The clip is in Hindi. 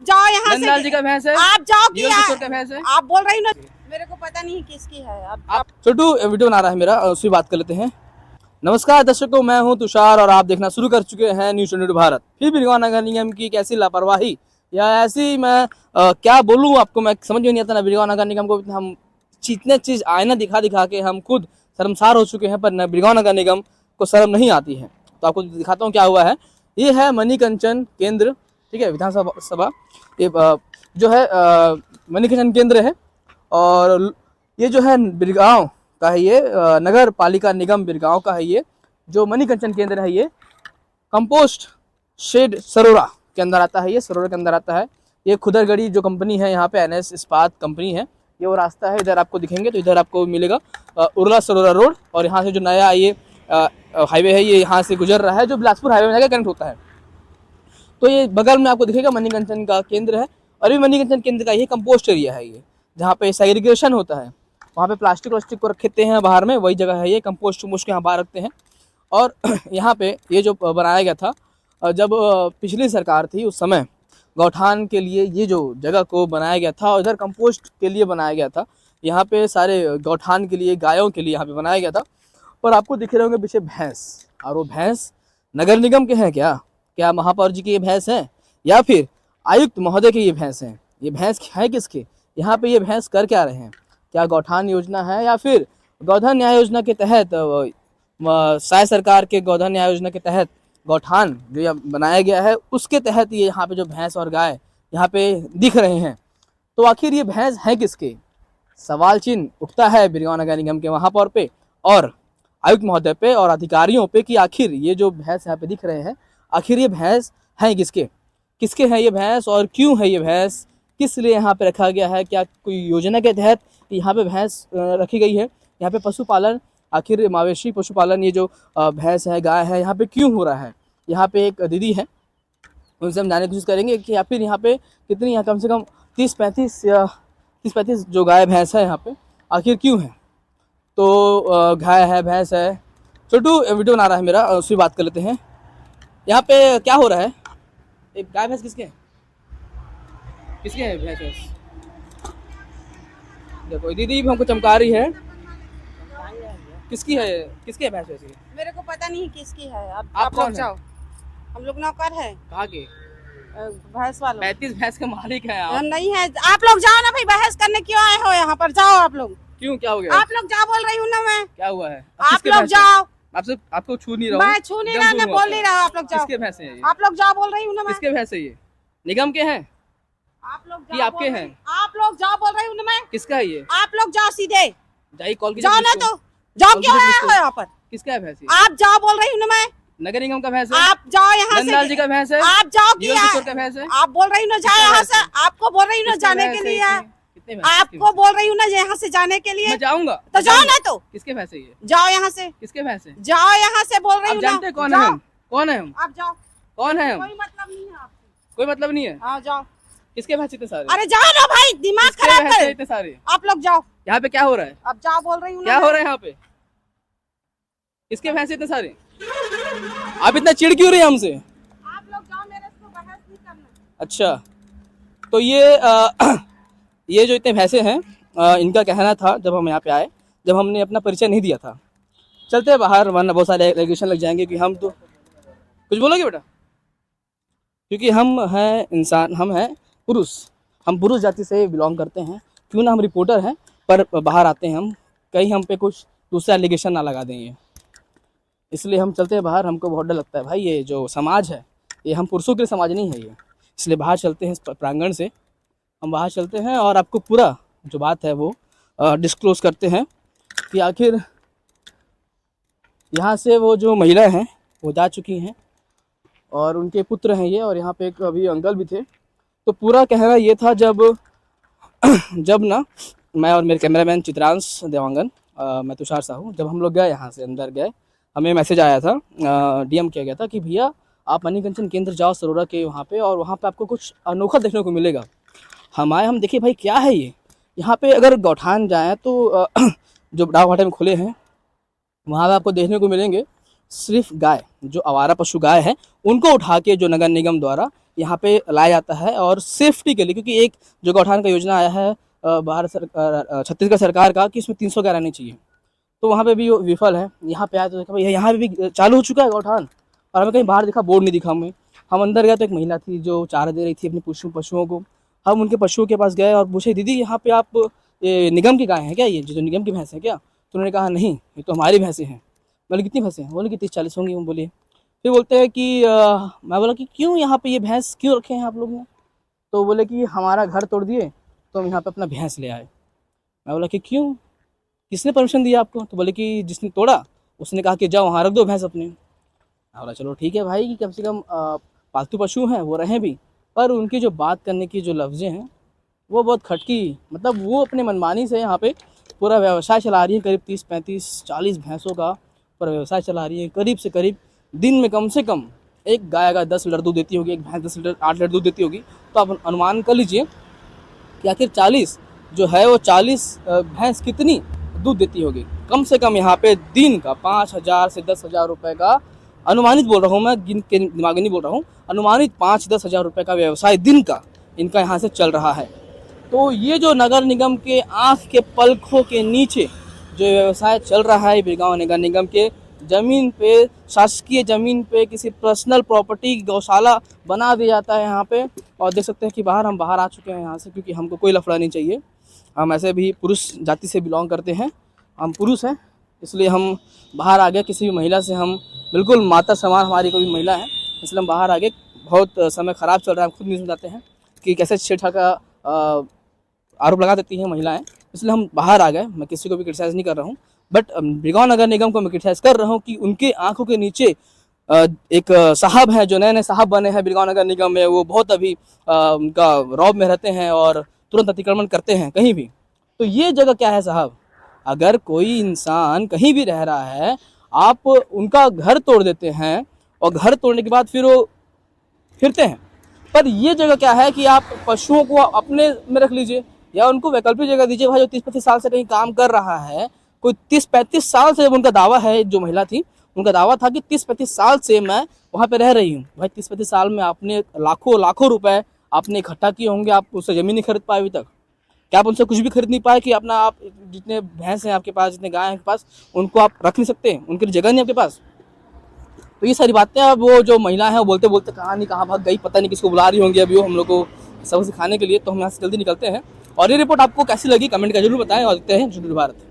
जाओ यहाँ से। नंदलाल जी का भैंस है, आप जाओ जीवन किशोर का भैंस है। आप बोल रही हो ना, मेरे को पता नहीं किसकी है। आप छोटू वीडियो बना रहा है मेरा, उसकी बात कर लेते हैं। नमस्कार दर्शकों, मैं हूं तुषार और आप देखना शुरू कर चुके हैं न्यूज़ 24 भारत। फिर बिरगांव नगर निगम की कैसी लापरवाही या ऐसी मैं क्या बोलूं आपको, मैं समझ में नहीं आता ना। बिरगांव नगर निगम को हम इतने चीज़ आईना दिखा दिखा के हम खुद शर्मसार हो चुके हैं, पर बिरगांव नगर निगम को शर्म नहीं आती है। तो आपको दिखाता हूँ क्या हुआ है। ये है मणिकंचन केंद्र, ठीक है, विधानसभा ये जो है मणिकंचन केंद्र है। और ये जो है बिरगांव का है, ये नगर पालिका निगम बिरगांव का है। ये जो मणिकंचन केंद्र है ये कंपोस्ट शेड सरोरा के अंदर आता है। ये सरोरा के अंदर आता है। ये खुदरगढ़ी जो कंपनी है, यहाँ पे एनएस इस्पात कंपनी है। ये वो रास्ता है, इधर आपको दिखेंगे तो इधर आपको मिलेगा उरला सरोरा रोड। और यहाँ से जो नया ये हाईवे है, ये यहाँ से गुजर रहा है, जो बिलासपुर हाईवे में जाकर कनेक्ट होता है। तो ये बगल में आपको दिखेगा मणिकंचन का केंद्र है। और ये मणिकंचन केंद्र का ये कंपोस्ट एरिया है, ये जहाँ पे सेग्रीगेशन होता है। वहाँ पे प्लास्टिक व्लास्टिक को रखते हैं बाहर में, वही जगह है ये। कंपोस्ट वोस्ट यहाँ बाहर रखते हैं। और यहाँ पे ये जो बनाया गया था, जब पिछली सरकार थी उस समय गौठान के लिए ये जो जगह को बनाया गया था, और इधर कंपोस्ट के लिए बनाया गया था। यहाँ पे सारे गौठान के लिए, गायों के लिए यहाँ पे बनाया गया था। पर आपको दिख रहे होंगे पीछे भैंस, और वो भैंस नगर निगम के हैं क्या? क्या महापौर जी की ये भैंस हैं या फिर आयुक्त महोदय की ये भैंस हैं? ये भैंस है किसके? यहाँ पे ये भैंस कर क्या रहे हैं? क्या गौठान योजना है या फिर गौधन न्याय योजना के तहत, शायद सरकार के गौधन न्याय योजना के तहत गौठान जो बनाया गया है उसके तहत ये यहाँ पे जो भैंस और गाय यहाँ पे दिख रहे हैं। तो आखिर ये भैंस है किसके? सवाल चिन्ह उठता है बिरगांव नगर निगम के महापौर पे और आयुक्त महोदय पे और अधिकारियों पे कि आखिर ये जो भैंस यहाँ पे दिख रहे हैं, आखिर ये भैंस हैं किसके? किसके हैं ये भैंस और क्यों है ये भैंस? किस लिए यहाँ पे रखा गया है? क्या कोई योजना के तहत यहाँ पे भैंस रखी गई है? यहाँ पे पशुपालन, आखिर मवेशी पशुपालन, ये जो भैंस है, गाय है, यहाँ पे क्यों हो रहा है? यहाँ पे एक दीदी है, उनसे हम जानने की कोशिश करेंगे कि या फिर यहाँ पे कितनी, यहाँ कम से कम 30-35 जो गाय भैंस है यहाँ पे आखिर क्यों है? तो गाय है, भैंस है। छोटू वीडियो बना रहा है मेरा, उसकी बात कर लेते हैं। यहाँ पे क्या हो रहा है? एक गाय भैंस किसके हैं? किसके हैं भैंस? देखो दीदी भी हमको चमका रही है। किसकी है? किसकी है भैंस वैसे? मेरे को पता नहीं किसकी है। अब आप लोग कौन जाओ। हम लोग नौकर है। कहाँ के? भैंस वालों। 35 भैंस के मालिक हैं आप। हम नहीं है। आप लोग जाओ ना भाई, बहस करने क्यों आए हो यहाँ पर? जाओ आप लोग। क्यों, क्या हो गया? आप लोग जाओ, बोल रही हूँ ना मैं। क्या हुआ है? आप लोग जाओ। आपसे आपको छू नहीं रहा हूँ। मैं छू नहीं रहा, मैं बोल नहीं रहा। आप लोग जाओ। किसके भैंस हैं ये? आप लोग जाओ, बोल रही हूँ ना मैं। किसके भैंस है ये? निगम के हैं? आप लोग कि जाओ, आपके हैं? आप लोग जाओ, बोल रही हूँ ना मैं। किसका है ये? आप लोग जाओ सीधे। जाइए कॉल कीजिए। जाओ ना, तो जाओ, क्यों आए हो यहाँ पर? किसका है भैंस ये? आप जाओ, बोल रही हूँ ना मैं। नगर निगम का भैंस है? आप जाओ यहाँ से। नंदलाल जी का भैंस है? आप जाओ, जीवन किशोर का भैंस है? आप बोल रही हूँ ना, जाओ यहाँ से। आपको बोल रही हूँ ना जाने के लिए। आपको बोल रही हूँ ना यहाँ से जाने के लिए। मैं जाऊंगा तो जाओ ना। तो किसके भैंस है ये? जाओ यहाँ से। किसके भैंस है? जाओ यहाँ से, बोल रही हूँ ना। जानते हैं कौन है हम? कौन है हम? आप जाओ। कौन है हम? कोई मतलब नहीं है आपसे। कोई मतलब नहीं है। हाँ जाओ। किसके भैंस इतने सारे? अरे जाओ ना भाई, दिमाग किसके खराब भैंस है कर। इतने सारे? आप लोग जाओ। यहाँ पे क्या हो रहा है? अब जाओ, बोल रही हूँ क्या हो रहा है यहाँ पे? किसके भैंस इतने सारे? आप इतना चिढ़ क्यों रहे हैं हमसे? आप लोग जाओ, मेरे से बहस नहीं करना। अच्छा, तो ये जो इतने भैंसे हैं, इनका कहना था जब हम यहाँ पे आए, जब हमने अपना परिचय नहीं दिया था, चलते हैं बाहर वरना बहुत सारे एलिगेशन लग जाएंगे कि हम तो कुछ बोलोगे बेटा, क्योंकि हम हैं इंसान, हम हैं पुरुष, हम पुरुष जाति से बिलोंग करते हैं। क्यों ना हम रिपोर्टर हैं, पर बाहर आते हैं हम, कहीं हम पे कुछ दूसरा एलिगेशन ना लगा देंगे, इसलिए हम चलते हैं बाहर। हमको बहुत डर लगता है भाई, ये जो समाज है ये हम पुरुषों के समाज नहीं है ये, इसलिए बाहर चलते हैं। इस प्रांगण से हम बाहर चलते हैं और आपको पूरा जो बात है वो डिस्क्लोज करते हैं कि आखिर यहाँ से वो जो महिला हैं वो जा चुकी हैं और उनके पुत्र हैं ये, और यहाँ पे एक अभी अंकल भी थे। तो पूरा कहना ये था, जब ना मैं और मेरे कैमरामैन चित्रांश देवांगन, मैं तुषार साहू, जब हम लोग गए यहाँ से अंदर गए, हमें मैसेज आया था, डीएम किया गया था कि भैया आप मणिकंचन केंद्र जाओ सरोरा के वहाँ पे, और वहाँ पे आपको कुछ अनोखा देखने को मिलेगा। हम आए, हम देखिए भाई क्या है ये। यहाँ पे अगर गौठान जाएँ तो जो डाकघाटे में खुले हैं वहाँ पे आपको देखने को मिलेंगे सिर्फ गाय, जो आवारा पशु गाय है, उनको उठा के जो नगर निगम द्वारा यहाँ पे लाया जाता है और सेफ्टी के लिए, क्योंकि एक जो गौठान का योजना आया है भारत सरकार, छत्तीसगढ़ सरकार का, कि इसमें 300 गाय रहनी चाहिए, तो वहाँ पे भी वो विफल है। यहाँ पे आया तो देखा भाई यहाँ पे भी चालू हो चुका है गौठान, और हमें कहीं बाहर दिखा, बोर्ड नहीं दिखा हमें। हम अंदर गए तो एक महिला थी जो चारा दे रही थी अपने पशुओं को। हम उनके पशुओं के पास गए और पूछे, दीदी यहाँ पे आप ये निगम की गाय हैं क्या, ये जो निगम की भैंस है क्या? तो उन्होंने कहा नहीं, ये तो हमारी भैंसें हैं। बोले कितनी भैंसें हैं? बोले कि 30-40 होंगी। हम बोले, फिर बोलते हैं कि मैं बोला कि क्यों यहाँ पे ये भैंस क्यों रखे हैं आप लोग ने? तो बोले कि हमारा घर तोड़ दिए तो हम यहाँ पे अपना भैंस ले आए। मैं बोला कि क्यों, किसने परमिशन दिया आपको? तो बोले कि जिसने तोड़ा उसने कहा कि जाओ वहाँ रख दो भैंस अपने। मैं बोला चलो ठीक है भाई, कि कम से कम पालतू पशु हैं वो रहें भी, पर उनकी जो बात करने की जो लफ्ज़ें हैं वो बहुत खटकी, मतलब वो अपने मनमानी से यहाँ पे पूरा व्यवसाय चला रही है। करीब 30-35-40 भैंसों का पूरा व्यवसाय चला रही है। करीब से करीब दिन में कम से कम एक गाय अगर 10 लीटर दूध देती होगी, एक भैंस 10 लीटर 8 लीटर दूध देती होगी, तो आप अनुमान कर लीजिए कि आखिर 40 जो है वो 40 भैंस कितनी दूध देती होगी। कम से कम यहाँ पे दिन का 5,000 से 10,000 रुपये का, अनुमानित बोल रहा हूँ मैं, गिन के दिमाग नहीं बोल रहा हूँ, अनुमानित 5-10 हज़ार रुपये का व्यवसाय दिन का इनका यहाँ से चल रहा है। तो ये जो नगर निगम के आँख के पलकों के नीचे जो व्यवसाय चल रहा है, बिरगांव नगर निगम के ज़मीन पे, शासकीय ज़मीन पे किसी पर्सनल प्रॉपर्टी गौशाला बना दिया जाता है यहाँ पे। और देख सकते हैं कि हम बाहर आ चुके हैं यहाँ से, क्योंकि हमको कोई लफड़ा नहीं चाहिए। हम ऐसे भी पुरुष जाति से बिलोंग करते हैं, हम पुरुष हैं, इसलिए हम बाहर आ गए। किसी भी महिला से हम बिल्कुल माता समान, हमारी कोई महिला है, इसलिए हम बाहर आ गए। बहुत समय ख़राब चल रहा है, हम खुद नहीं समझाते हैं कि कैसे छेड़छाड़ का आरोप लगा देती हैं महिलाएं, इसलिए हम बाहर आ गए। मैं किसी को भी क्रिटिसाइज़ नहीं कर रहा हूँ, बट बिरगांव नगर निगम को मैं क्रिटिसाइज़ कर रहा हूँ कि उनके आंखों के नीचे एक साहब हैं, जो नए साहब बने हैं बिरगांव नगर निगम में, वो बहुत अभी उनका रौब में रहते हैं और तुरंत अतिक्रमण करते हैं कहीं भी। तो ये जगह क्या है साहब? अगर कोई इंसान कहीं भी रह रहा है, आप उनका घर तोड़ देते हैं और घर तोड़ने के बाद फिर वो फिरते हैं। पर ये जगह क्या है कि आप पशुओं को अपने में रख लीजिए या उनको वैकल्पिक जगह दीजिए। भाई जो 30-35 साल से कहीं काम कर रहा है, कोई 30-35 साल से, उनका दावा है, जो महिला थी उनका दावा था कि 30-35 साल से मैं वहाँ पे रह रही हूँ। भाई 30-35 साल में आपने लाखों रुपए आपने इकट्ठा किए होंगे, आप उससे ज़मीन नहीं खरीद पाए अभी तक? क्या आप उनसे कुछ भी खरीद नहीं पाए कि अपना, आप जितने भैंस हैं आपके पास, जितने गाय हैं आपके पास, उनको आप रख नहीं सकते? उनकी जगह नहीं आपके पास? तो ये सारी बातें अब वो जो महिला है वो बोलते बोलते कहाँ नहीं कहाँ भाग गई, पता नहीं किसको बुला रही होंगी अभी वो हम लोग को सबक सिखाने के लिए। तो हम यहाँ से जल्दी निकलते हैं। और ये रिपोर्ट आपको कैसी लगी कमेंट का जरूर बताएं, और देखते हैं झूठ भारत।